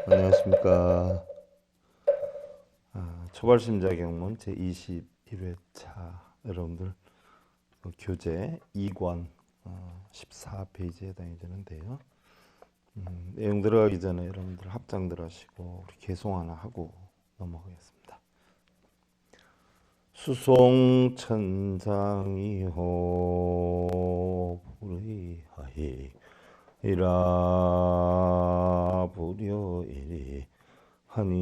안녕하십니까. 초발심자경문 제21회차 여러분들 교재 2권 14페이지에 해당이 되는데요. 내용 들어가기 전에 여러분들 합장들 하시고 우리 개송 하나 하고 넘어가겠습니다. 수송천장이호 불의하이 이라 부려이리 하니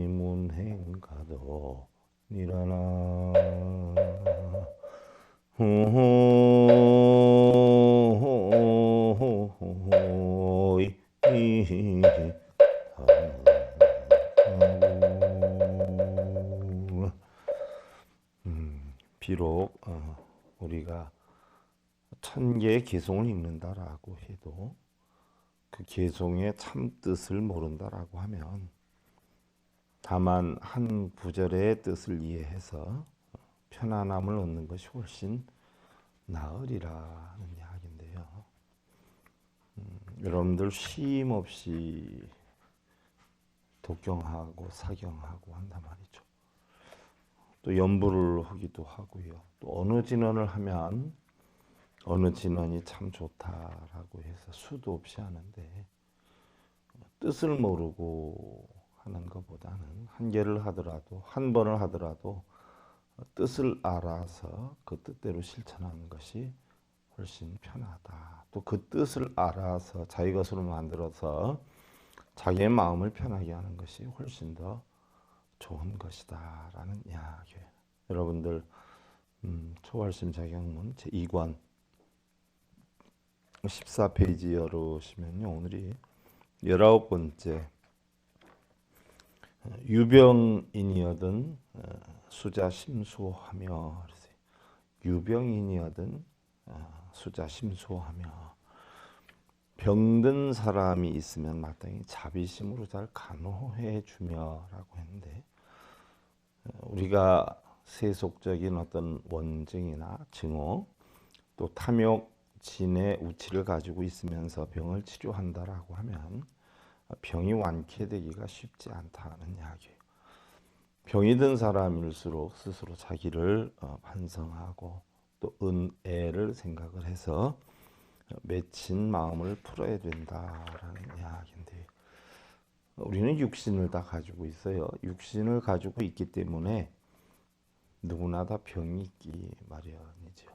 문행가도 니라나 비록 우리가 1000개의 개송을 읽는다라고 해도 그 개송의 참 뜻을 모른다라고 하면 다만 한 구절의 뜻을 이해해서 편안함을 얻는 것이 훨씬 나으리라는 이야기인데요. 여러분들 쉼 없이 독경하고 사경하고 한단 말이죠. 또 연부를 하기도 하고요. 또 어느 진언을 하면 어느 진언이 참 좋다라고 해서 수도 없이 하는데 뜻을 모르고 하는 것보다는 한 개를 하더라도 한 번을 하더라도 뜻을 알아서 그 뜻대로 실천하는 것이 훨씬 편하다. 또 그 뜻을 알아서 자기 것으로 만들어서 자기의 마음을 편하게 하는 것이 훨씬 더 좋은 것이다 라는 이야기예요. 여러분들 초월심자경문 제2권 14페이지 열으시면요, 오늘이 19번째 유병인이여든 수자 심수하며, 유병인이여든 수자 심수하며, 병든 사람이 있으면 마땅히 자비심으로 잘 간호해 주며라고 했는데, 우리가 세속적인 어떤 원증이나 증오 또 탐욕 진의 우치를 가지고 있으면서 병을 치료한다라고 하면 병이 완쾌되기가 쉽지 않다는 이야기예요. 병이 든 사람일수록 스스로 자기를 반성하고 또 은혜를 생각을 해서 맺힌 마음을 풀어야 된다라는 이야기인데, 우리는 육신을 다 가지고 있어요. 육신을 가지고 있기 때문에 누구나 다 병이 있기 마련이죠.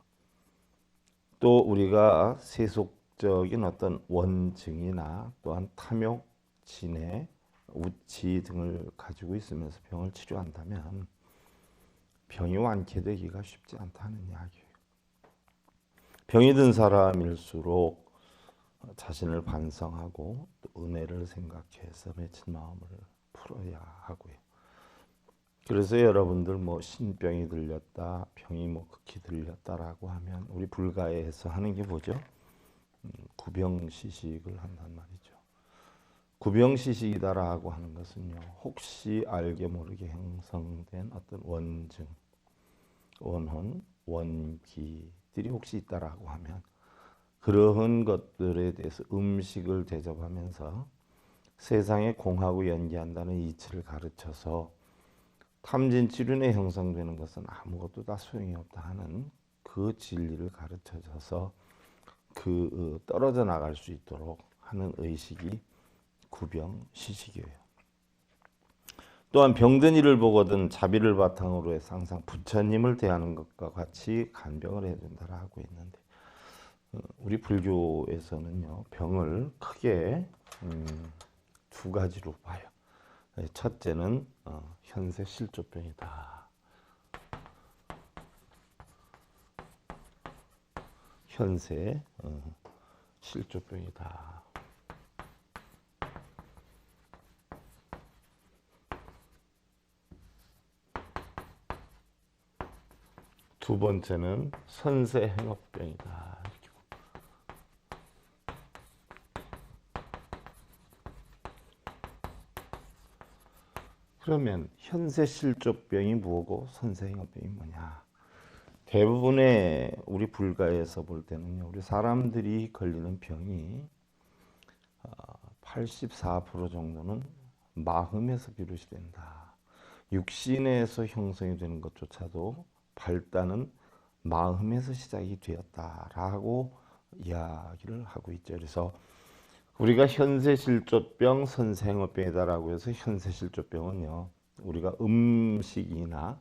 또 우리가 세속적인 어떤 원증이나 또한 탐욕, 진해, 우치 등을 가지고 있으면서 병을 치료한다면 병이 완쾌되기가 쉽지 않다는 이야기예요. 병이 든 사람일수록 자신을 반성하고 또 은혜를 생각해서 맺힌 마음을 풀어야 하고요. 그래서 여러분들 뭐 신병이 들렸다, 병이 뭐 극히 들렸다라고 하면 우리 불가에서 하는 게 뭐죠? 구병시식을 한단 말이죠. 구병시식이다라고 하는 것은요, 혹시 알게 모르게 형성된 어떤 원증, 원혼, 원기들이 혹시 있다라고 하면 그러한 것들에 대해서 음식을 대접하면서 세상에 공하고 연기한다는 이치를 가르쳐서 탐진치륜에 형성되는 것은 아무것도 다 소용이 없다 하는 그 진리를 가르쳐줘서 그 떨어져 나갈 수 있도록 하는 의식이 구병시식이에요. 또한 병든 이를 보거든 자비를 바탕으로 해서 항상 부처님을 대하는 것과 같이 간병을 해야 된다라고 했는데, 우리 불교에서는요, 병을 크게 두 가지로 봐요. 첫째는 현세 실조병이다. 현세 실조병이다. 두 번째는 선세 행업병이다. 그러면 현세 실조병이 뭐고 선세 행업병이 뭐냐? 대부분의 우리 불가에서 볼 때는요, 우리 사람들이 걸리는 병이 84% 정도는 마음에서 비롯이 된다. 육신에서 형성이 되는 것조차도 발단은 마음에서 시작이 되었다라고 이야기를 하고 있죠. 그래서 우리가 현세실조병, 선생어병이다라고 해서 현세실조병은요, 우리가 음식이나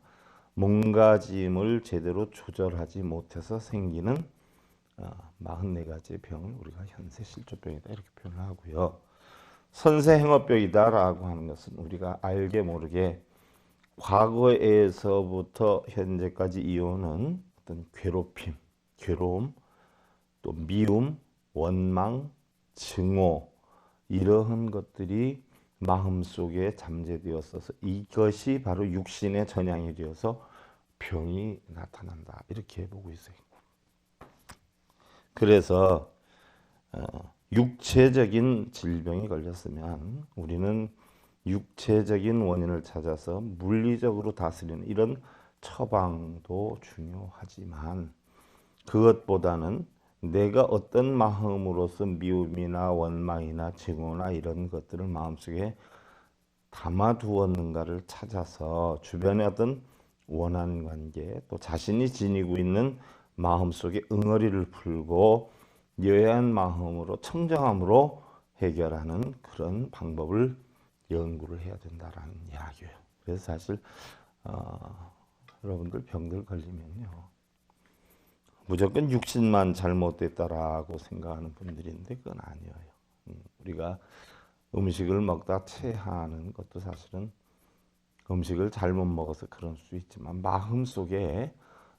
몸가짐을 제대로 조절하지 못해서 생기는 44가지의 병을 우리가 현세실조병이다 이렇게 표현을 하고요. 선세행어병이다라고 하는 것은 우리가 알게 모르게 과거에서부터 현재까지 이어오는 어떤 괴롭힘, 괴로움, 또 미움, 원망, 증오 이러한 것들이 마음속에 잠재되었어서 이것이 바로 육신의 전향이 되어서 병이 나타난다 이렇게 보고 있어요. 그래서 육체적인 질병이 걸렸으면 우리는 육체적인 원인을 찾아서 물리적으로 다스리는 이런 처방도 중요하지만 그것보다는 내가 어떤 마음으로서 미움이나 원망이나 증오나 이런 것들을 마음속에 담아두었는가를 찾아서 주변의 어떤 원한 관계 또 자신이 지니고 있는 마음속에 응어리를 풀고 여해한 마음으로 청정함으로 해결하는 그런 방법을 연구를 해야 된다라는 이야기예요. 그래서 사실 여러분들 병들 걸리면요 무조건 육신만 잘못됐다라고 생각하는 분들인데 그건 아니에요. 우리가 음식을 먹다 체하는 것도 사실은 음식을 잘못 먹어서 그럴 수 있지만 마음속에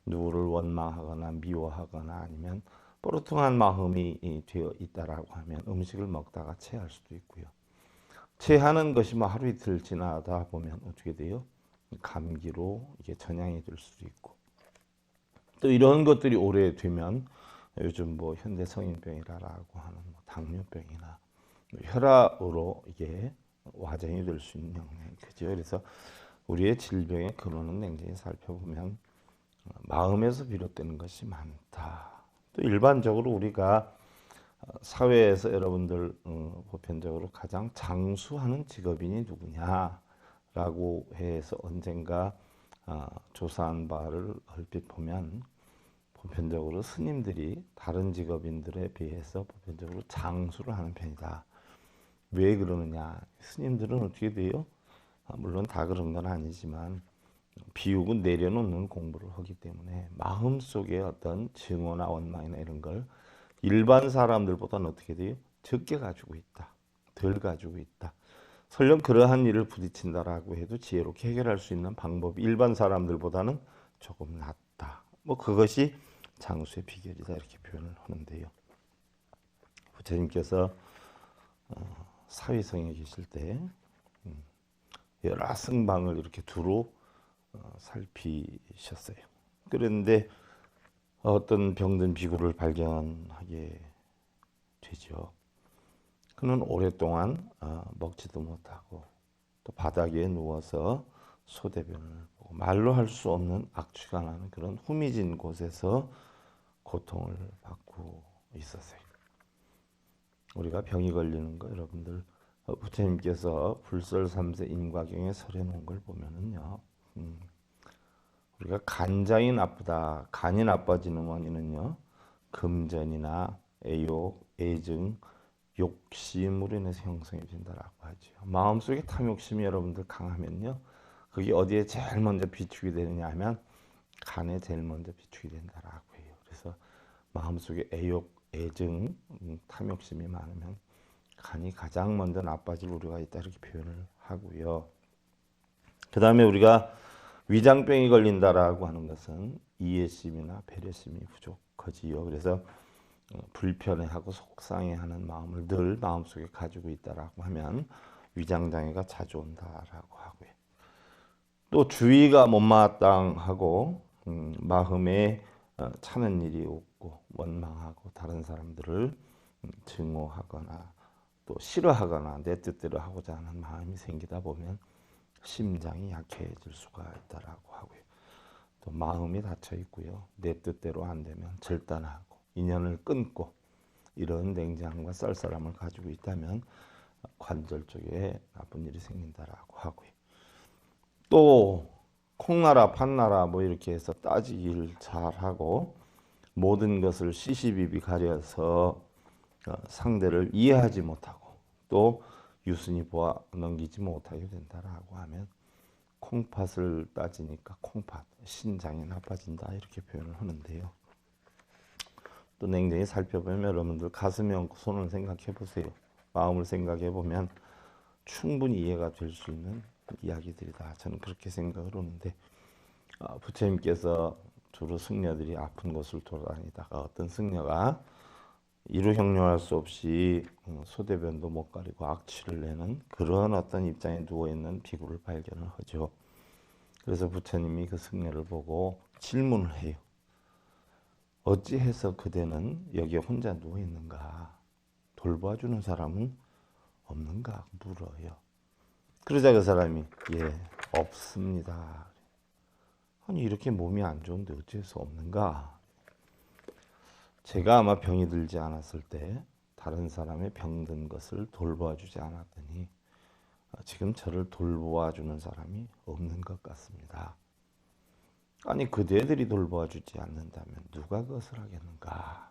누구를 원망하거나 미워하거나 아니면 뽀르퉁한 마음이 되어 있다라고 하면 음식을 먹다가 체할 수도 있고요. 체하는 것이 뭐 하루 이틀 지나다 보면 어떻게 돼요? 감기로 이게 전향이 될 수도 있고 또 이런 것들이 오래되면 요즘 뭐 현대 성인병이라고 하는 뭐 당뇨병이나 혈압으로 이게 와전이 될 수 있는 영향이 크죠. 그래서 우리의 질병의 근원은 냉정히 살펴보면 마음에서 비롯되는 것이 많다. 또 일반적으로 우리가 사회에서 여러분들 보편적으로 가장 장수하는 직업인이 누구냐라고 해서 언젠가 조사한 바를 얼핏 보면 보편적으로 스님들이 다른 직업인들에 비해서 보편적으로 장수를 하는 편이다. 왜 그러느냐? 스님들은 어떻게 돼요? 물론 다 그런 건 아니지만 비우고 내려놓는 공부를 하기 때문에 마음속에 어떤 증오나 원망이나 이런 걸 일반 사람들보다는 어떻게 돼요? 적게 가지고 있다. 덜 가지고 있다. 설령 그러한 일을 부딪힌다라고 해도 지혜롭게 해결할 수 있는 방법이 일반 사람들보다는 조금 낫다. 뭐 그것이 장수의 비결이다 이렇게 표현을 하는데요. 부처님께서 사위성에 계실 때 여러 승방을 이렇게 두루 살피셨어요. 그런데 어떤 병든 비구를 발견하게 되죠. 그는 오랫동안 먹지도 못하고 또 바닥에 누워서 소대변을 보고 말로 할 수 없는 악취가 나는 그런 후미진 곳에서 고통을 받고 있었어요. 우리가 병이 걸리는 거 여러분들 부처님께서 불설삼세 인과경에 설해놓은 걸 보면은요. 우리가 간장이 나쁘다, 간이 나빠지는 원인은요. 금전이나 애욕, 애증, 욕심으로 인해서 형성이 된다라고 하죠. 마음속에 탐욕심이 여러분들 강하면요. 그게 어디에 제일 먼저 비추게 되느냐 하면 간에 제일 먼저 비추게 된다라고 해요. 그래서 마음속에 애욕, 애증, 탐욕심이 많으면 간이 가장 먼저 나빠질 우려가 있다 이렇게 표현을 하고요. 그 다음에 우리가 위장병이 걸린다라고 하는 것은 이해심이나 배려심이 부족하지요. 그래서 불편해하고 속상해하는 마음을 늘 마음속에 가지고 있다라고 하면 위장장애가 자주 온다라고 하고요. 또 주의가 못마땅하고 마음에 차는 일이 없고 원망하고 다른 사람들을 증오하거나 또 싫어하거나 내 뜻대로 하고자 하는 마음이 생기다 보면 심장이 약해질 수가 있다라고 하고요. 또 마음이 닫혀 있고요. 내 뜻대로 안 되면 절단하고 인연을 끊고 이런 냉정함과 쌀쌀함을 가지고 있다면 관절 쪽에 나쁜 일이 생긴다라고 하고요. 또 콩나라 판나라 뭐 이렇게 해서 따지기를 잘하고 모든 것을 시시비비 가려서 상대를 이해하지 못하고 또 유순히 보아 넘기지 못하게 된다라고 하면 콩팥을 따지니까 콩팥, 신장이 나빠진다 이렇게 표현을 하는데요. 또 냉정히 살펴보면 여러분들 가슴에 얹고 손을 생각해 보세요. 마음을 생각해 보면 충분히 이해가 될 수 있는 이야기들이다. 저는 그렇게 생각을 하는데 부처님께서 주로 승려들이 아픈 곳을 돌아다니다가 어떤 승려가 이루 형용할 수 없이 소대변도 못 가리고 악취를 내는 그런 어떤 입장에 누워있는 비구를 발견을 하죠. 그래서 부처님이 그 승려를 보고 질문을 해요. 어찌해서 그대는 여기에 혼자 누워있는가? 돌봐주는 사람은 없는가? 물어요. 그러자 그 사람이 없습니다. 아니 이렇게 몸이 안 좋은데 어째서 없는가? 제가 아마 병이 들지 않았을 때 다른 사람의 병든 것을 돌봐주지 않았더니 지금 저를 돌봐주는 사람이 없는 것 같습니다. 아니 그대들이 돌봐주지 않는다면 누가 그것을 하겠는가?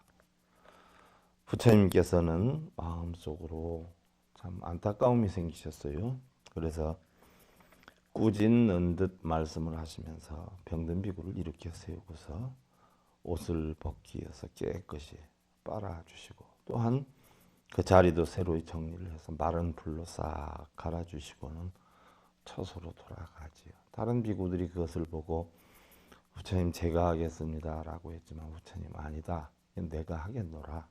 부처님께서는 마음속으로 참 안타까움이 생기셨어요. 그래서 꾸짖는 듯 말씀을 하시면서 병든 비구를 일으켜 세우고서 옷을 벗기어서 깨끗이 빨아주시고 또한 그 자리도 새로 정리를 해서 마른 불로 싹 갈아주시고는 처소로 돌아가지요. 다른 비구들이 그것을 보고 부처님 제가 하겠습니다 라고 했지만 부처님 아니다. 내가 하겠노라.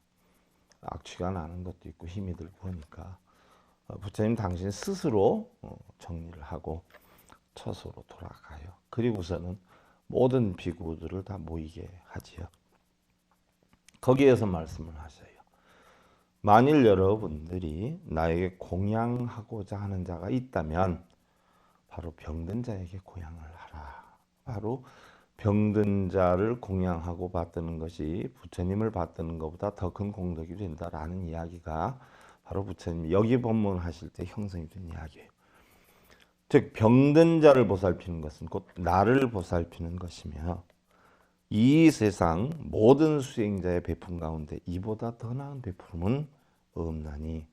악취가 나는 것도 있고 힘이 들고 하니까 부처님 당신 스스로 정리를 하고 처소로 돌아가요. 그리고서는 모든 비구들을 다 모이게 하지요. 거기에서 말씀을 하셔요. 만일 여러분들이 나에게 공양하고자 하는 자가 있다면 바로 병든 자에게 공양을 하라. 바로 병든 자를 공양하고 받드는 것이 부처님을 받드는 것보다 더 큰 공덕이 된다라는 이야기가 바로 부처님이 여기 법문하실 때 형성이 된 이야기예요. 즉 병든 자를 보살피는 것은 곧 나를 보살피는 것이며 이 세상 모든 수행자의 베품 가운데 이보다 더 나은 베품은 없나니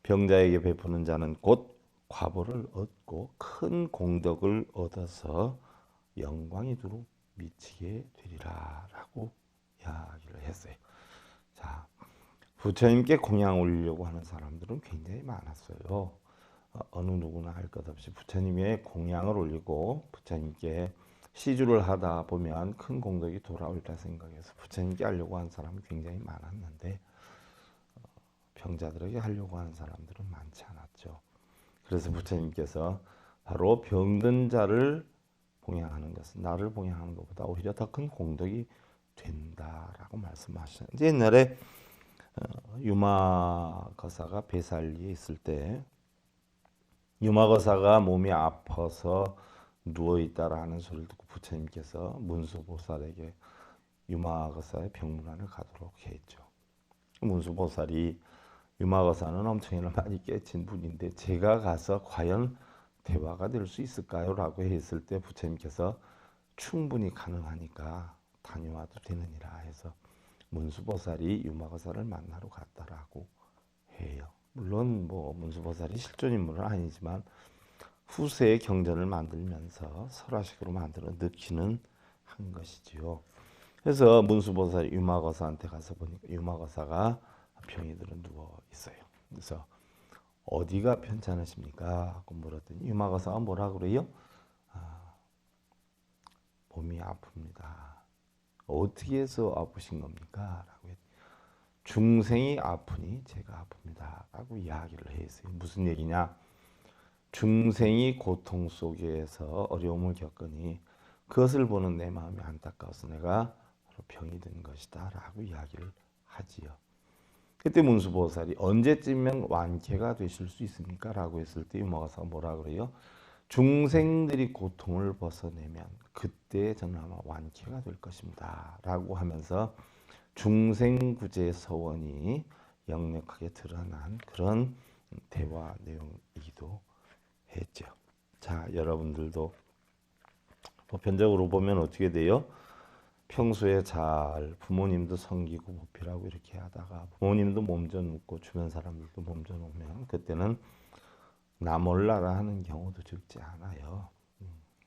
병자에게 베푸는 자는 곧 과보를 얻고 큰 공덕을 얻어서 영광이 두루 미치게 되리라 라고 이야기를 했어요. 자, 부처님께 공양 올리려고 하는 사람들은 굉장히 많았어요. 어느 누구나 할 것 없이 부처님의 공양을 올리고 부처님께 시주를 하다 보면 큰 공덕이 돌아올다 생각해서 부처님께 하려고 하는 사람이 굉장히 많았는데 병자들에게 하려고 하는 사람들은 많지 않았죠. 그래서 부처님께서 바로 병든 자를 봉양하는 것은 나를 봉양하는 것보다 오히려 더 큰 공덕이 된다라고 말씀하시는데 옛날에 유마거사가 배살리에 있을 때 유마거사가 몸이 아파서 누워있다라는 소리를 듣고 부처님께서 문수보살에게 유마거사의 병문안을 가도록 했죠. 문수보살이 유마거사는 엄청나게 많이 깨친 분인데 제가 가서 과연 대화가 될 수 있을까요? 라고 했을 때 부처님께서 충분히 가능하니까 다녀와도 되느니라 해서 문수보살이 유마거사를 만나러 갔다라고 해요. 물론 뭐 문수보살이 실존 인물은 아니지만 후세의 경전을 만들면서 설화식으로 만들어 넣기는 한 것이지요. 그래서 문수보살이 유마거사한테 가서 보니까 유마거사가 병이 들어 누워 있어요. 그래서 어디가 편찮으십니까? 하고 물었더니 유마거사가 뭐라 그래요? 몸이 아픕니다. 어떻게 해서 아프신 겁니까? 라고 했더니 중생이 아프니 제가 아픕니다. 라고 이야기를 했어요. 무슨 얘기냐? 중생이 고통 속에서 어려움을 겪으니 그것을 보는 내 마음이 안타까워서 내가 바로 병이 든 것이다. 라고 이야기를 하지요. 그때 문수보살이 언제쯤이면 완쾌가 되실 수 있습니까? 라고 했을 때 유마거사가 뭐라 그래요? 중생들이 고통을 벗어내면 그때 저는 아마 완쾌가 될 것입니다. 라고 하면서 중생구제 서원이 역력하게 드러난 그런 대화 내용이기도 했죠. 자, 여러분들도 보편적으로 보면 어떻게 돼요? 평소에 잘 부모님도 섬기고 보필하고 이렇게 하다가 부모님도 몸져 눕고 주변 사람들도 몸져 놓으면 그때는 나 몰라라 하는 경우도 적지 않아요.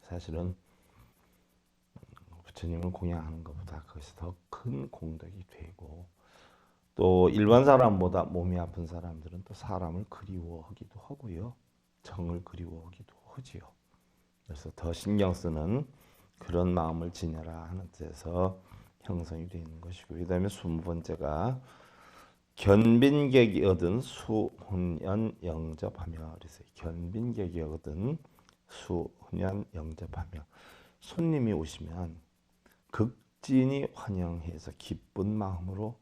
사실은 부처님을 공양하는 것보다 그것이 더 큰 공덕이 되고, 또 일반 사람보다 몸이 아픈 사람들은 또 사람을 그리워하기도 하고요. 정을 그리워하기도 하지요. 그래서 더 신경 쓰는 그런 마음을 지녀라 하는 뜻에서 형성이 되어 있는 것이고, 그 다음에 20번째가 견빈객이 얻은 수훈연 영접하며. 그래서 견빈객이 얻은 수훈연 영접하며, 손님이 오시면 극진히 환영해서 기쁜 마음으로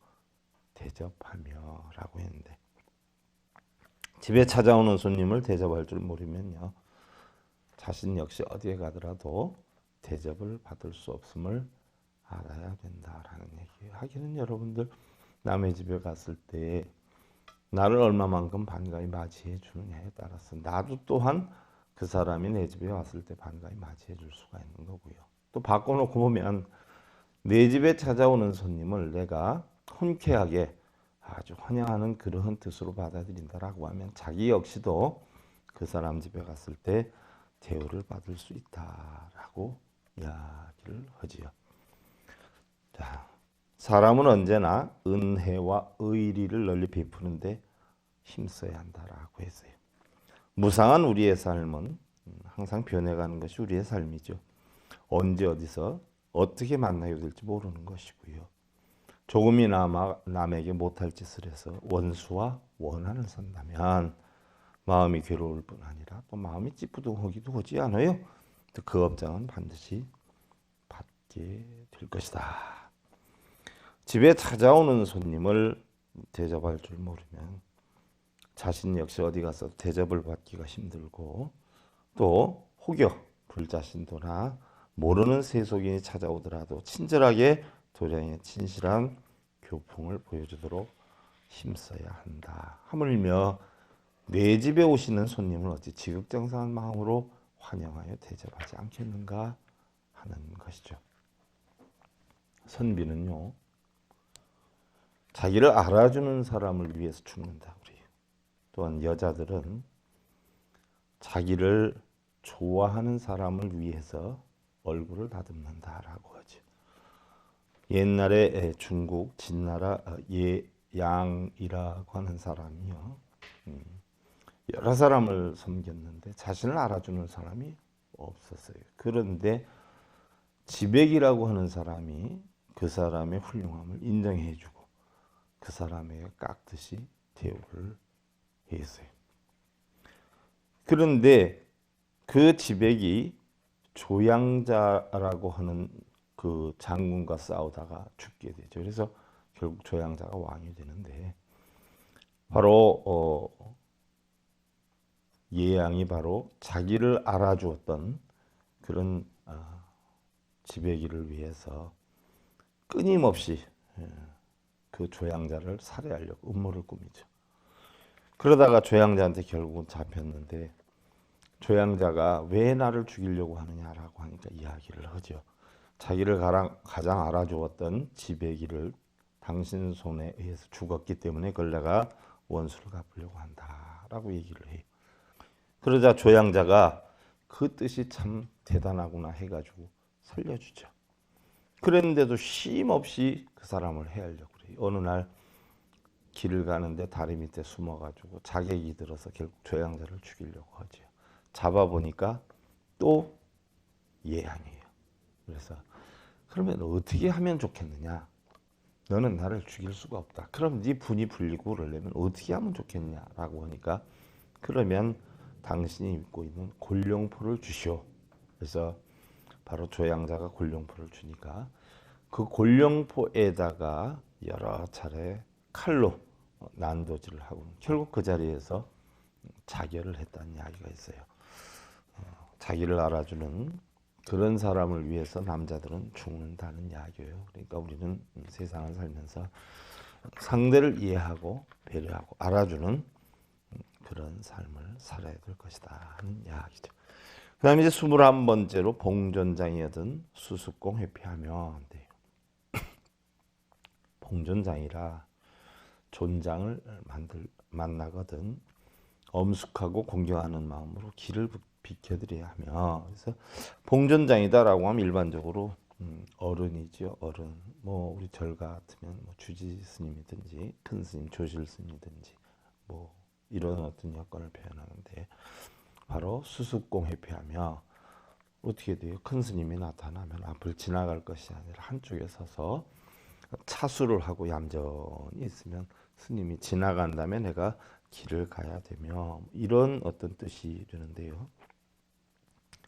대접하며 라고 했는데, 집에 찾아오는 손님을 대접할 줄 모르면요, 자신 역시 어디에 가더라도 대접을 받을 수 없음을 알아야 된다라는 얘기예요. 하기는 여러분들 남의 집에 갔을 때 나를 얼마만큼 반가이 맞이해 주느냐에 따라서 나도 또한 그 사람이 내 집에 왔을 때 반가이 맞이해 줄 수가 있는 거고요. 또 바꿔놓고 보면 내 집에 찾아오는 손님을 내가 흔쾌하게 아주 환영하는 그러한 뜻으로 받아들인다라고 하면 자기 역시도 그 사람 집에 갔을 때 대우를 받을 수 있다라고 이야기를 하지요. 자, 사람은 언제나 은혜와 의리를 널리 베푸는데 힘써야 한다라고 했어요. 무상한 우리의 삶은 항상 변해가는 것이 우리의 삶이죠. 언제 어디서 어떻게 만나게 될지 모르는 것이고요. 조금이나마 남에게 못할 짓을 해서 원수와 원한을 산다면 마음이 괴로울 뿐 아니라 또 마음이 찌뿌둥하기도 하지 않아요? 그 업장은 반드시 받게 될 것이다. 집에 찾아오는 손님을 대접할 줄 모르면 자신 역시 어디 가서 대접을 받기가 힘들고, 또 혹여 불자신도나 모르는 세속인이 찾아오더라도 친절하게 도량의 진실한 교풍을 보여주도록 힘써야 한다. 하물며 내 집에 오시는 손님을 어찌 지극정성한 마음으로 환영하여 대접하지 않겠는가 하는 것이죠. 선비는요, 자기를 알아주는 사람을 위해서 죽는다 그래요. 또한 여자들은 자기를 좋아하는 사람을 위해서 얼굴을 다듬는다라고 하죠. 옛날에 중국 진나라 예양이라고 하는 사람이요, 여러 사람을 섬겼는데 자신을 알아주는 사람이 없었어요. 그런데 지백이라고 하는 사람이 그 사람의 훌륭함을 인정해주고 그 사람에게 깍듯이 대우를 했어요. 그런데 그 지백이 조양자라고 하는 그 장군과 싸우다가 죽게 되죠. 그래서 결국 조양자가 왕이 되는데, 바로 예양이 바로 자기를 알아주었던 그런 지배기를 위해서 끊임없이 그 조양자를 살해하려고 음모를 꾸미죠. 그러다가 조양자한테 결국은 잡혔는데, 조양자가 왜 나를 죽이려고 하느냐라고 하니까 이야기를 하죠. 자기를 가장 알아주었던 지배기를 당신 손에 의해서 죽었기 때문에 그걸 내가 원수를 갚으려고 한다라고 얘기를 해요. 그러자 조양자가 그 뜻이 참 대단하구나 해가지고 살려주죠. 그랬는데도 쉼없이 그 사람을 해하려고 그래요. 어느 날 길을 가는데 다리 밑에 숨어가지고 자객이 들어서 결국 조양자를 죽이려고 하죠. 잡아보니까 또 예양이에요. 그래서 그러면 어떻게 하면 좋겠느냐? 너는 나를 죽일 수가 없다. 그럼 네 분이 풀리고 그러려면 어떻게 하면 좋겠냐라고 하니까, 그러면 당신이 입고 있는 곤룡포를 주시오. 그래서 바로 조양자가 곤룡포를 주니까 그 곤룡포에다가 여러 차례 칼로 난도질을 하고 결국 그 자리에서 자결을 했다는 이야기가 있어요. 자기를 알아주는 그런 사람을 위해서 남자들은 죽는다는 이야기예요. 그러니까 우리는 세상을 살면서 상대를 이해하고 배려하고 알아주는 그런 삶을 살아야 될 것이다 하는 이야기죠. 그 다음에 이제 21번째로 봉전장이든 수습공 회피하면 돼요. 봉전장이라 존장을 만나거든 엄숙하고 공경하는 마음으로 길을 비켜드려야 하며, 그래서 봉전장이다라고 하면 일반적으로 어른이죠. 어른. 뭐 우리 절 같으면 뭐 주지 스님이든지 큰 스님, 조실 스님이든지 뭐 이런 어떤 여건을 표현하는데, 바로 수습공 회피하며 어떻게 돼요? 큰 스님이 나타나면 앞을 지나갈 것이 아니라 한쪽에 서서 차수를 하고 얌전히 있으면 스님이 지나간다면 내가 길을 가야 되며, 이런 어떤 뜻이 되는데요.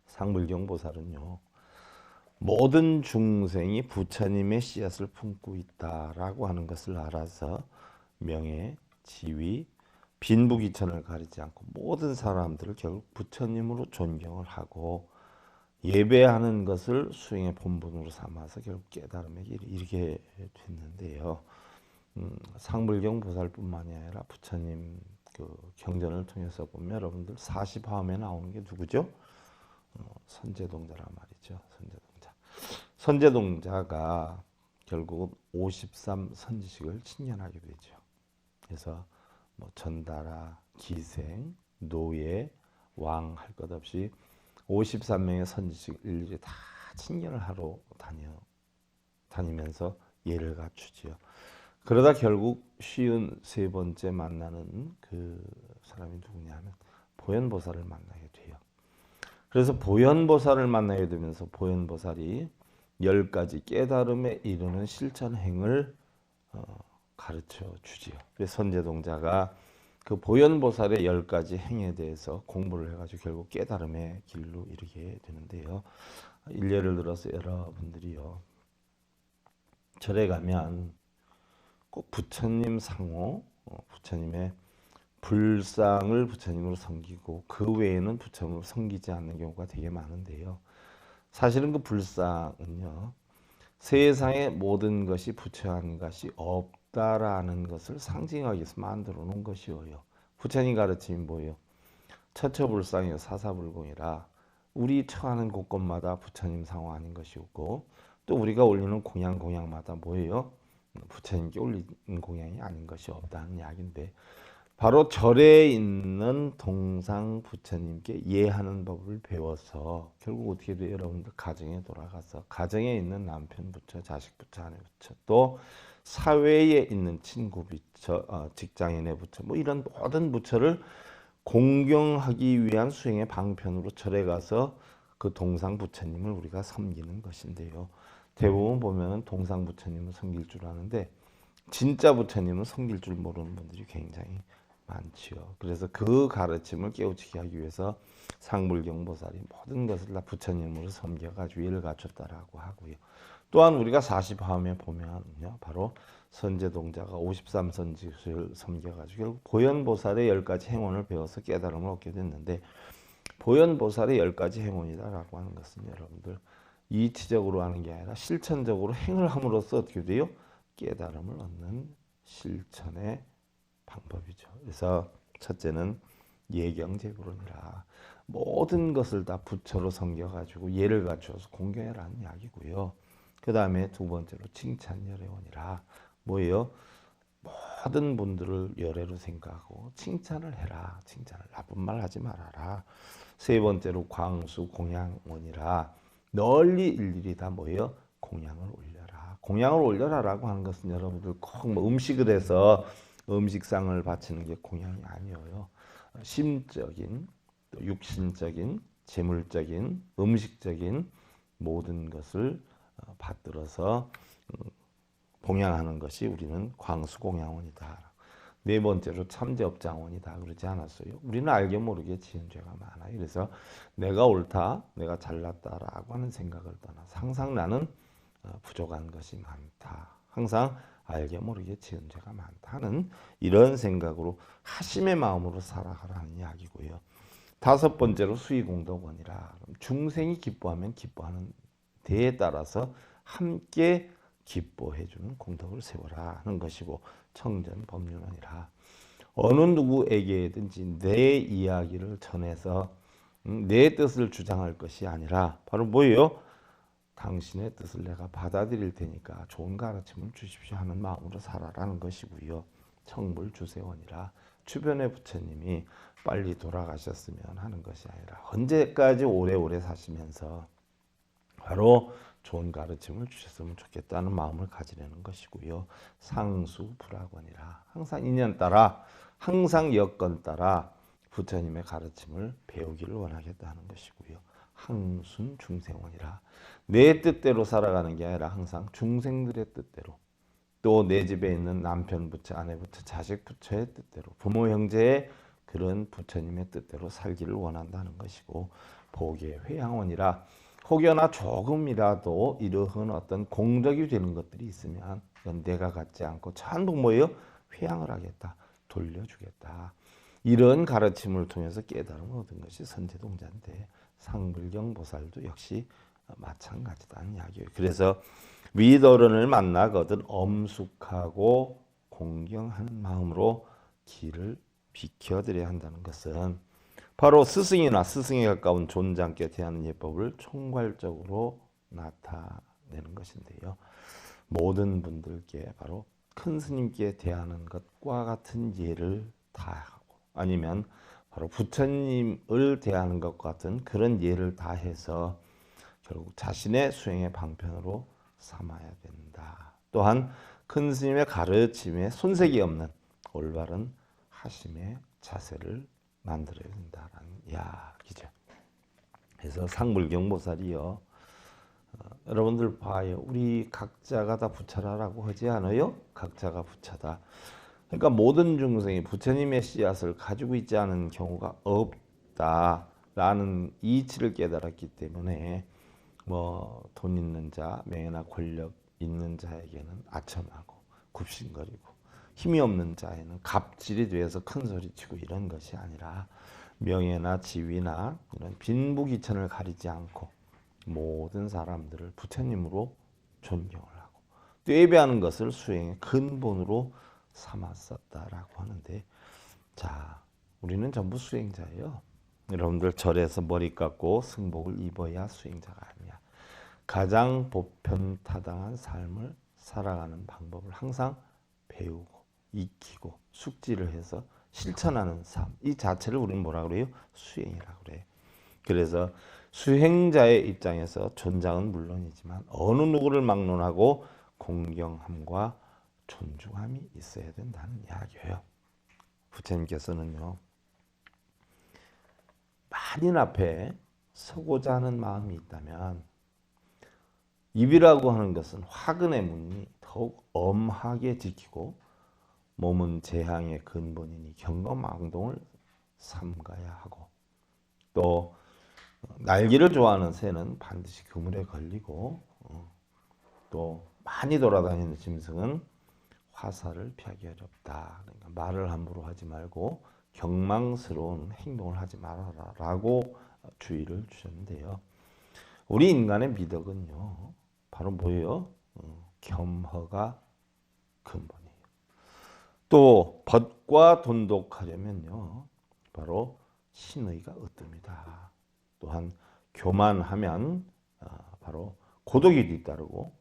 상불경 보살은요, 모든 중생이 부처님의 씨앗을 품고 있다라고 하는 것을 알아서 명예, 지위, 빈부귀천을 가리지 않고 모든 사람들을 결국 부처님으로 존경을 하고 예배하는 것을 수행의 본분으로 삼아서 결국 깨달음에 이르게 됐는데요. 상불경 보살뿐만이 아니라 부처님 그 경전을 통해서 보면 여러분들 40화음에 나오는 게 누구죠? 선제동자란 말이죠. 선제동자. 선제동자가 결국 53 선지식을 친연하게 되죠. 그래서 뭐 전다라, 기생, 노예, 왕 할 것 없이 53명의 선지식 일일이 다 친견을 하러 다니면서 예를 갖추지요. 그러다 결국 53번째 만나는 그 사람이 누구냐 하면 보현보살을 만나게 돼요. 그래서 보현보살을 만나게 되면서 보현보살이 10가지 깨달음에 이르는 실천행을 가르쳐 주지요. 그래서 선제동자가 그 보현보살의 10가지 행에 대해서 공부를 해가지고 결국 깨달음의 길로 이르게 되는데요. 일례를 들어서 여러분들이요, 절에 가면 꼭 부처님 상호, 부처님의 불상을 부처님으로 섬기고 그 외에는 부처님으로 섬기지 않는 경우가 되게 많은데요. 사실은 그 불상은요, 세상의 모든 것이 부처한 것이 없다라는 것을 상징하기 위해서 만들어 놓은 것이어요. 부처님 가르침이 뭐예요? 처처불상이요 사사불공이라 우리 처하는 곳곳마다 부처님 상호 아닌 것이 없고, 또 우리가 올리는 공양마다 뭐예요? 부처님께 올리는 공양이 아닌 것이 없다는 이야기인데, 바로 절에 있는 동상 부처님께 예하는 법을 배워서 결국 어떻게 돼요? 여러분들 가정에 돌아가서 가정에 있는 남편 부처, 자식 부처, 아내 부처, 또 사회에 있는 친구 부처, 직장인의 부처, 뭐 이런 모든 부처를 공경하기 위한 수행의 방편으로 절에 가서 그 동상 부처님을 우리가 섬기는 것인데요. 대부분 보면 동상 부처님을 섬길 줄 아는데 진짜 부처님은 섬길 줄 모르는 분들이 굉장히 많지요. 그래서 그 가르침을 깨우치게 하기 위해서 상불경보살이 모든 것을 다 부처님으로 섬겨가지고 예를 갖췄다라고 하고요. 또한 우리가 40화음에 보면요, 바로 선제동자가 53선지식을 섬겨가지고 결국 보현보살의 10가지 행원을 배워서 깨달음을 얻게 됐는데, 보현보살의 10가지 행원이다라고 하는 것은 여러분들 이치적으로 하는 게 아니라 실천적으로 행을 함으로써 어떻게 돼요? 깨달음을 얻는 실천의 방법이죠. 그래서 첫째는 예경제불원이라 모든 것을 다 부처로 섬겨가지고 예를 갖추어서 공경해라는 이야기고요. 그 다음에 두 번째로 칭찬열애원이라 뭐예요? 모든 분들을 열애로 생각하고 칭찬을 해라. 칭찬을 나쁜 말 하지 말아라. 세 번째로 광수 공양원이라 널리 일일이 다 뭐예요? 공양을 올려라. 공양을 올려라라고 하는 것은 여러분들 꼭 뭐 음식을 해서 음식상을 바치는 게 공양이 아니에요. 심적인, 또 육신적인, 재물적인, 음식적인 모든 것을 받들어서 봉양하는 것이 우리는 광수공양원이다. 네 번째로 참제업장원이다 그러지 않았어요? 우리는 알게 모르게 지은 죄가 많아요. 그래서 내가 옳다, 내가 잘났다라고 하는 생각을 떠나서 항상 나는 부족한 것이 많다. 항상 알게 모르게 지은 죄가 많다는 이런 생각으로 하심의 마음으로 살아가라는 이야기고요. 다섯 번째로 수의공덕원이라 중생이 기뻐하면 기뻐하는 대에 따라서 함께 기뻐해주는 공덕을 세워라 하는 것이고, 청전법륜원이라 어느 누구에게든지 내 이야기를 전해서 내 뜻을 주장할 것이 아니라 바로 뭐예요? 당신의 뜻을 내가 받아들일 테니까 좋은 가르침을 주십시오 하는 마음으로 살아라는 것이고요. 청불주세원이라 주변의 부처님이 빨리 돌아가셨으면 하는 것이 아니라 언제까지 오래오래 사시면서 바로 좋은 가르침을 주셨으면 좋겠다는 마음을 가지려는 것이고요. 상수불학원이라 항상 인연 따라 항상 여건 따라 부처님의 가르침을 배우기를 원하겠다는 것이고요. 항순 중생원이라 내 뜻대로 살아가는 게 아니라 항상 중생들의 뜻대로 또 내 집에 있는 남편 부처, 아내 부처, 자식 부처의 뜻대로 부모 형제의 그런 부처님의 뜻대로 살기를 원한다는 것이고 복의 회양원이라 혹여나 조금이라도 이러한 어떤 공덕이 되는 것들이 있으면 그건 내가 갖지 않고 전부 뭐예요? 회양을 하겠다. 돌려주겠다. 이런 가르침을 통해서 깨달음을 얻은 것이 선제동자인데 상불경 보살도 역시 마찬가지다는 이야기예요. 그래서 위도른을 만나거든 엄숙하고 공경하는 마음으로 길을 비켜드려야 한다는 것은 바로 스승이나 스승에 가까운 존장께 대하는 예법을 총괄적으로 나타내는 것인데요. 모든 분들께 바로 큰 스님께 대하는 것과 같은 예를 다하고 아니면 바로 부처님을 대하는 것과 같은 그런 예를 다해서 결국 자신의 수행의 방편으로 삼아야 된다. 또한 큰 스님의 가르침에 손색이 없는 올바른 하심의 자세를 만들어야 된다라는 이야기죠. 그래서 상불경보살이요. 여러분들 봐요. 우리 각자가 다 부처라라고 하지 않아요? 각자가 부처다. 그러니까 모든 중생이 부처님의 씨앗을 가지고 있지 않은 경우가 없다라는 이치를 깨달았기 때문에 뭐 돈 있는 자, 명예나 권력 있는 자에게는 아첨하고 굽신거리고 힘이 없는 자에는 갑질이 되어서 큰 소리치고 이런 것이 아니라 명예나 지위나 이런 빈부귀천을 가리지 않고 모든 사람들을 부처님으로 존경을 하고 또 예배하는 것을 수행의 근본으로 삼았었다라고 하는데 자 우리는 전부 수행자예요. 여러분들 절에서 머리 깎고 승복을 입어야 수행자가 아니야. 가장 보편타당한 삶을 살아가는 방법을 항상 배우고 익히고 숙지를 해서 실천하는 삶 이 자체를 우리는 뭐라 그래요? 수행이라고 그래. 그래서 수행자의 입장에서 존장은 물론이지만 어느 누구를 막론하고 공경함과 존중함이 있어야 된다는 이야기예요. 부처님께서는요. 만인 앞에 서고자 하는 마음이 있다면 입이라고 하는 것은 화근의 문이 더욱 엄하게 지키고 몸은 재앙의 근본이니 경거망동을 삼가야 하고 또 날기를 좋아하는 새는 반드시 그물에 걸리고 또 많이 돌아다니는 짐승은 화살을 피하기 어렵다. 그러니까 말을 함부로 하지 말고 경망스러운 행동을 하지 말아라라고 주의를 주셨는데요. 우리 인간의 미덕은요. 바로 뭐예요? 겸허가 근본이에요. 또 벗과 돈독하려면요. 바로 신의가 으뜸이다. 또한 교만하면 바로 고독이 뒤따르고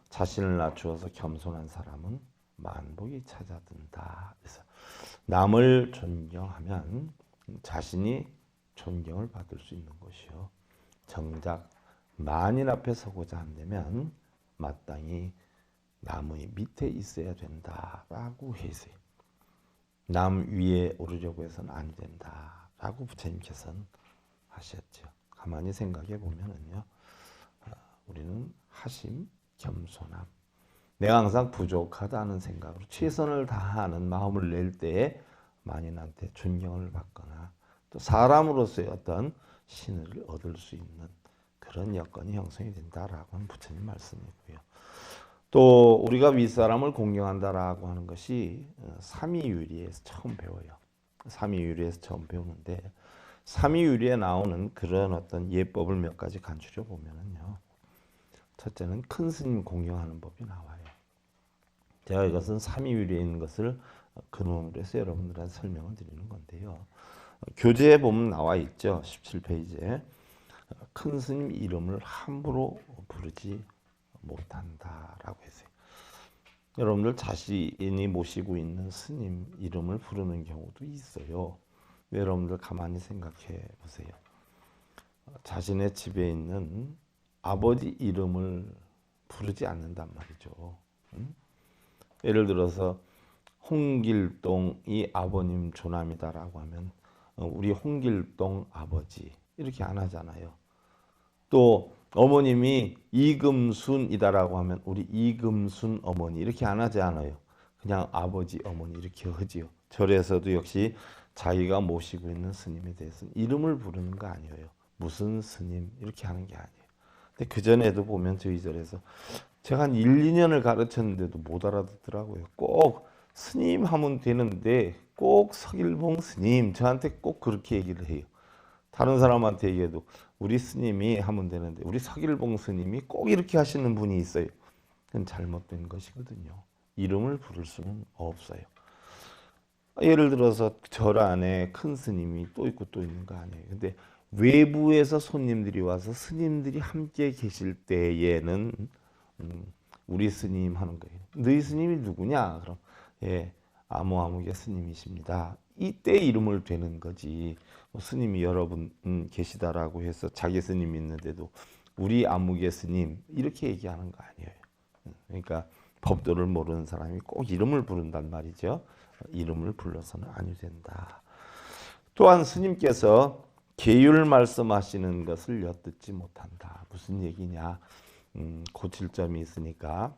자신을 낮추어서 겸손한 사람은 만복이 찾아든다. 그래서 남을 존경하면 자신이 존경을 받을 수 있는 것이요. 정작 만인 앞에 서고자 한다면 마땅히 남의 밑에 있어야 된다라고 해서 남 위에 오르려고 해서는 안 된다라고 부처님께서는 하셨죠. 가만히 생각해 보면은요, 우리는 하심, 겸손함, 내가 항상 부족하다는 생각으로 최선을 다하는 마음을 낼 때에 만인한테 존경을 받거나 또 사람으로서의 어떤 신의를 얻을 수 있는 그런 여건이 형성이 된다라고 하는 부처님 말씀이고요. 또 우리가 윗사람을 공경한다라고 하는 것이 삼위유리에서 처음 배워요. 삼위유리에서 처음 배우는데 삼위유리에 나오는 그런 어떤 예법을 몇 가지 간추려 보면은요. 첫째는 큰 스님 공경하는 법이 나와요. 제가 이것은 삼위유리에 있는 것을 근원으로 해서 여러분들한테 설명을 드리는 건데요. 교재에 보면 나와 있죠. 17페이지에 큰 스님 이름을 함부로 부르지 못한다라고 했어요. 여러분들 자신이 모시고 있는 스님 이름을 부르는 경우도 있어요. 여러분들 가만히 생각해 보세요. 자신의 집에 있는 아버지 이름을 부르지 않는단 말이죠. 예를 들어서 홍길동이 아버님 조남이다라고 하면 우리 홍길동 아버지 이렇게 안 하잖아요. 또 어머님이 이금순이다라고 하면 우리 이금순 어머니 이렇게 안 하지 않아요. 그냥 아버지 어머니 이렇게 하지요. 절에서도 역시 자기가 모시고 있는 스님에 대해서는 이름을 부르는 거 아니에요. 무슨 스님 이렇게 하는 게 아니에요. 근데 그 전에도 보면 저희 절에서 제가 한 1, 2년을 가르쳤는데도 못 알아듣더라고요. 꼭 스님 하면 되는데 꼭 서길봉 스님 저한테 꼭 그렇게 얘기를 해요. 다른 사람한테 얘기해도 우리 스님이 하면 되는데 우리 서길봉 스님이 꼭 이렇게 하시는 분이 있어요. 그건 잘못된 것이거든요. 이름을 부를 수는 없어요. 예를 들어서 절 안에 큰 스님이 또 있고 또 있는 거 아니에요. 근데 외부에서 손님들이 와서 스님들이 함께 계실 때에는 우리 스님 하는 거예요. 너희 스님이 누구냐? 그럼 예, 아무아무개 스님이십니다. 이때 이름을 대는 거지. 스님이 여러분 계시다라고 해서 자기 스님 있는데도 우리 아무개 스님 이렇게 얘기하는 거 아니에요. 그러니까 법도를 모르는 사람이 꼭 이름을 부른단 말이죠. 이름을 불러서는 아니 된다. 또한 스님께서 계율 말씀하시는 것을 엿듣지 못한다. 무슨 얘기냐? 고칠 점이 있으니까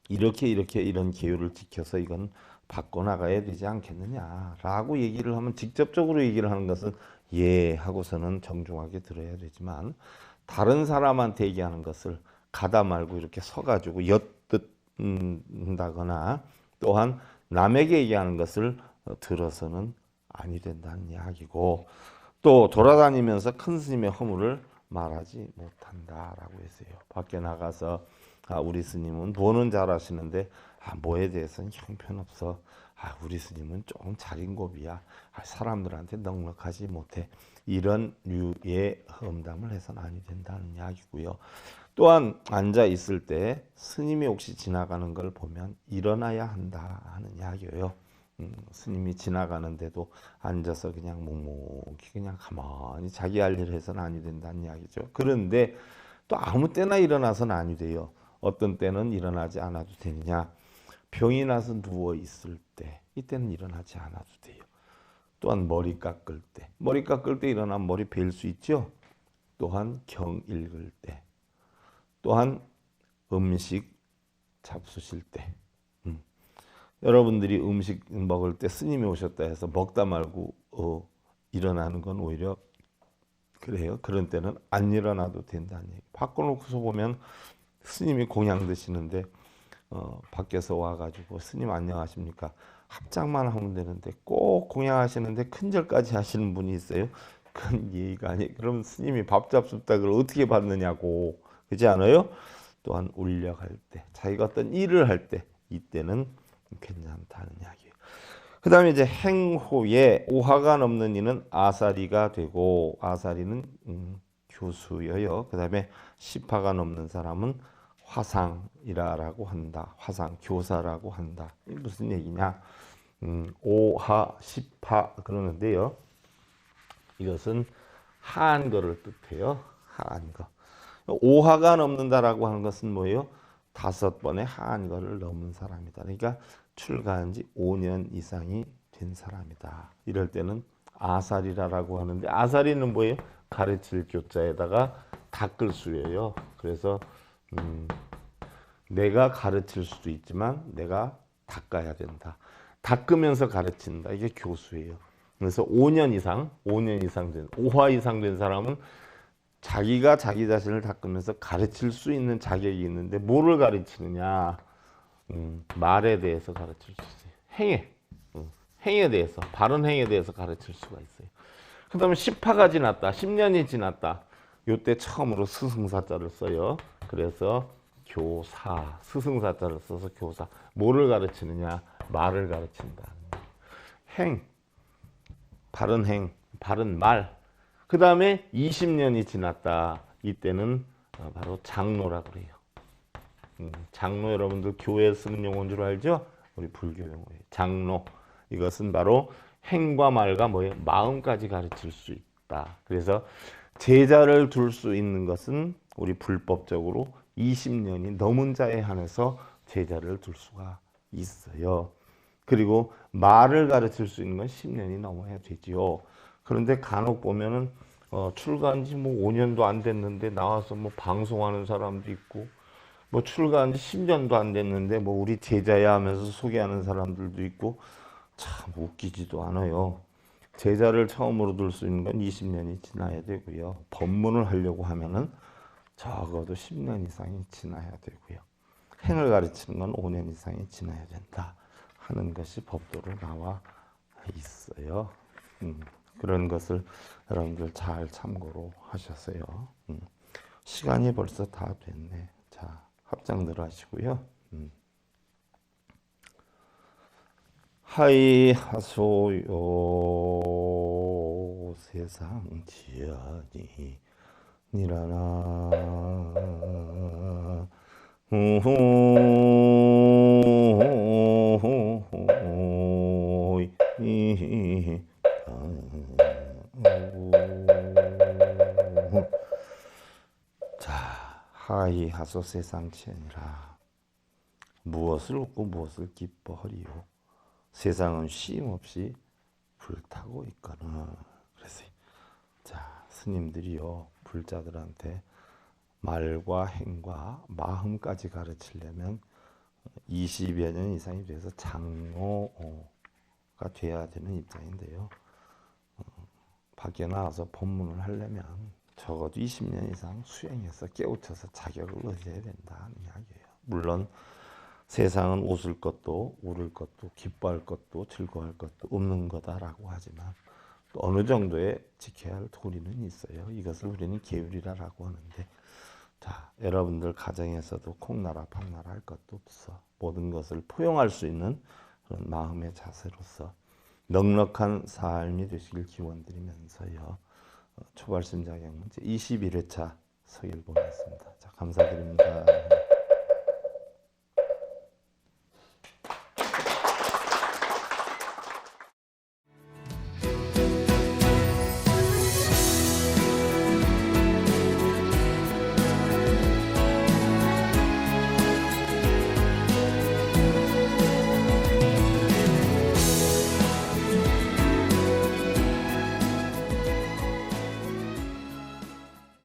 이렇게 이런 계율을 지켜서 이건 바꿔나가야 되지 않겠느냐라고 얘기를 하면 직접적으로 얘기를 하는 것은 예 하고서는 정중하게 들어야 되지만 다른 사람한테 얘기하는 것을 가다 말고 이렇게 서가지고 엿듣는다거나 또한 남에게 얘기하는 것을 들어서는 아니 된다는 이야기고 또 돌아다니면서 큰 스님의 허물을 말하지 못한다라고 했어요. 밖에 나가서 우리 스님은 뭐는 잘하시는데 뭐에 대해서는 형편없어. 우리 스님은 조금 자린고비야. 사람들한테 넉넉하지 못해. 이런 류의 험담을 해서는 아니 된다는 이야기고요. 또한 앉아 있을 때 스님이 혹시 지나가는 걸 보면 일어나야 한다 하는 이야기예요. 스님이 지나가는데도 앉아서 그냥 묵묵히 그냥 가만히 자기 할 일을 해서는 아니 된다는 이야기죠. 그런데 또 아무 때나 일어나서는 아니 돼요. 어떤 때는 일어나지 않아도 되느냐? 병이 나서 누워 있을 때 이때는 일어나지 않아도 돼요. 또한 머리 깎을 때 일어나면 머리 베일 수 있죠. 또한 경 읽을 때 또한 음식 잡수실 때 여러분들이 음식 먹을 때 스님이 오셨다 해서 먹다 말고 일어나는 건 오히려 그래요. 그런 때는 안 일어나도 된다는 얘기. 바꿔놓고서 보면 스님이 공양 드시는데 밖에서 와가지고 스님 안녕하십니까? 합장만 하면 되는데 꼭 공양하시는데 큰절까지 하시는 분이 있어요. 그건 예의가 아니에요. 그럼 스님이 밥 잡숫다 그걸 어떻게 받느냐고. 그렇지 않아요? 또한 울려갈 때 자기가 어떤 일을 할 때 이때는 괜찮다는 이야기예요. 그 다음에 이제 행호에 오화가 넘는 이는 아사리가 되고 아사리는 교수여요. 그 다음에 10화가 넘는 사람은 화상이라고 한다. 화상 교사라고 한다. 이게 무슨 얘기냐? 5하 10하 그러는데요. 이것은 한거를 뜻해요. 한거. 5하가 넘는다라고 하는 것은 뭐예요? 5번의 한거를 넘은 사람이다. 그러니까 출가한 지 5년 이상이 된 사람이다. 이럴 때는 아사리라고 하는데 아사리는 뭐예요? 가르칠 교자에다가 닦을 수예요. 그래서 내가 가르칠 수도 있지만 내가 닦아야 된다. 닦으면서 가르친다. 이게 교수예요. 그래서 5년 이상 된 5화 이상 된 사람은 자기가 자기 자신을 닦으면서 가르칠 수 있는 자격이 있는데 뭐를 가르치느냐? 말에 대해서 가르칠 수 있어요. 행에 대해서, 바른 행에 대해서 가르칠 수가 있어요. 그 다음에 10화가 지났다. 10년이 지났다. 요때 처음으로 스승사자를 써요. 그래서 교사, 스승사자를 써서 교사. 뭐를 가르치느냐? 말을 가르친다. 행, 바른 행, 바른 말. 그 다음에 20년이 지났다. 이때는 바로 장로라 그래요. 장로 여러분들 교회에 쓰는 용어인 줄 알죠? 우리 불교 용어예요. 장로. 이것은 바로 행과 말과 뭐예요? 마음까지 가르칠 수 있다. 그래서 제자를 둘 수 있는 것은 우리 불법적으로 20년이 넘은 자에 한해서 제자를 둘 수가 있어요. 그리고 말을 가르칠 수 있는 건 10년이 넘어야 되지요. 그런데 간혹 보면은 출가한 지 뭐 5년도 안 됐는데 나와서 뭐 방송하는 사람도 있고, 뭐 출가한 지 10년도 안 됐는데 뭐 우리 제자야 하면서 소개하는 사람들도 있고, 참 웃기지도 않아요. 제자를 처음으로 둘 수 있는 건 20년이 지나야 되고요. 법문을 하려고 하면은 적어도 10년 이상이 지나야 되고요. 행을 가르치는 건 5년 이상이 지나야 된다 하는 것이 법도로 나와 있어요. 그런 것을 여러분들 잘 참고로 하셨어요. 시간이 벌써 다 됐네. 자, 합장들 하시고요. 하이 하소요 세상 지연이 니라나 자, 하이 하소 세상 지연이라 무엇을 웃고 무엇을 기뻐하리요. 세상은 쉼없이 불타고 있거늘. 그래서 자, 스님들이요 불자들한테 말과 행과 마음까지 가르치려면 20여 년 이상이 돼서 장로가 돼야 되는 입장인데요. 밖에 나와서 법문을 하려면 적어도 20년 이상 수행해서 깨우쳐서 자격을 얻어야 된다는 이야기예요. 물론 세상은 웃을 것도 울을 것도 기뻐할 것도 즐거워할 것도 없는 거다라고 하지만 또 어느 정도의 지켜야 할 도리는 있어요. 이것을 우리는 계율이라고 하는데, 자, 여러분들 가정에서도 콩나라 박나라 할 것도 없어. 모든 것을 포용할 수 있는 그런 마음의 자세로서 넉넉한 삶이 되시길 기원드리면서요. 초발심 자격 문제 21회차 서길 보냈습니다. 자, 감사드립니다.